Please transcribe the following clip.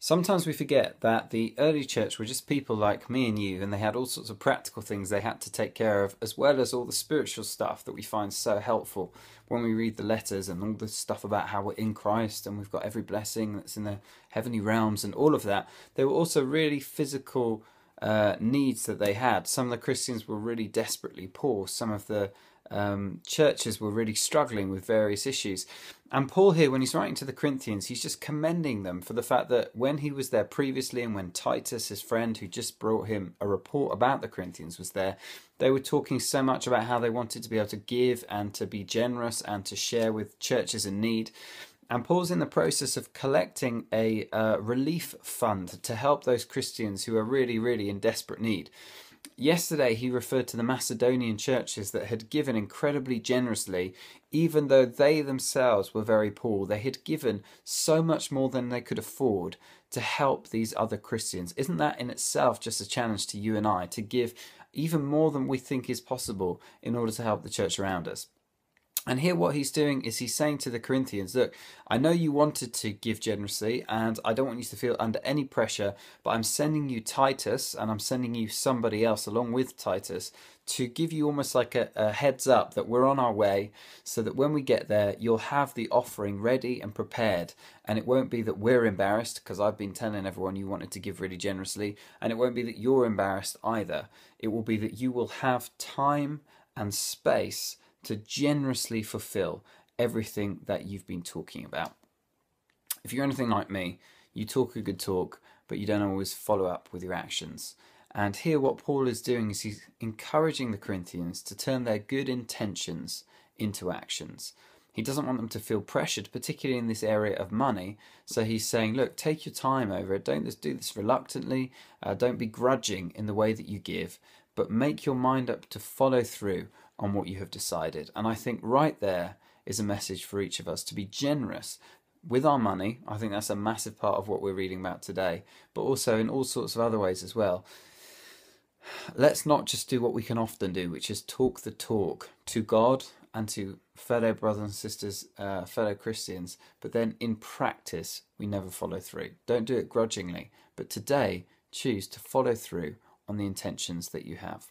Sometimes we forget that the early church were just people like me and you, and they had all sorts of practical things they had to take care of, as well as all the spiritual stuff that we find so helpful when we read the letters and all the stuff about how we're in Christ and we've got every blessing that's in the heavenly realms and all of that. There were also really physical needs that they had. Some of the Christians were really desperately poor. Some of the churches were really struggling with various issues. And Paul here, when he's writing to the Corinthians, he's just commending them for the fact that when he was there previously and when Titus, his friend who just brought him a report about the Corinthians, was there, they were talking so much about how they wanted to be able to give and to be generous and to share with churches in need. And Paul's in the process of collecting a relief fund to help those Christians who are really, really in desperate need. Yesterday, he referred to the Macedonian churches that had given incredibly generously, even though they themselves were very poor. They had given so much more than they could afford to help these other Christians. Isn't that in itself just a challenge to you and I, to give even more than we think is possible in order to help the church around us? And here what he's doing is he's saying to the Corinthians, look, I know you wanted to give generously and I don't want you to feel under any pressure, but I'm sending you Titus and I'm sending you somebody else along with Titus to give you almost like a heads up that we're on our way, so that when we get there, you'll have the offering ready and prepared. And it won't be that we're embarrassed, because I've been telling everyone you wanted to give really generously, and it won't be that you're embarrassed either. It will be that you will have time and space to generously fulfill everything that you've been talking about. If you're anything like me, you talk a good talk, but you don't always follow up with your actions. And here what Paul is doing is he's encouraging the Corinthians to turn their good intentions into actions. He doesn't want them to feel pressured, particularly in this area of money. So he's saying, look, take your time over it. Don't just do this reluctantly. Don't be grudging in the way that you give, but make your mind up to follow through on what you have decided. And I think right there is a message for each of us to be generous with our money. I think that's a massive part of what we're reading about today, but also in all sorts of other ways as well. Let's not just do what we can often do, which is talk the talk to God and to fellow brothers and sisters, fellow Christians, but then in practice, we never follow through. Don't do it grudgingly, but today, choose to follow through on the intentions that you have.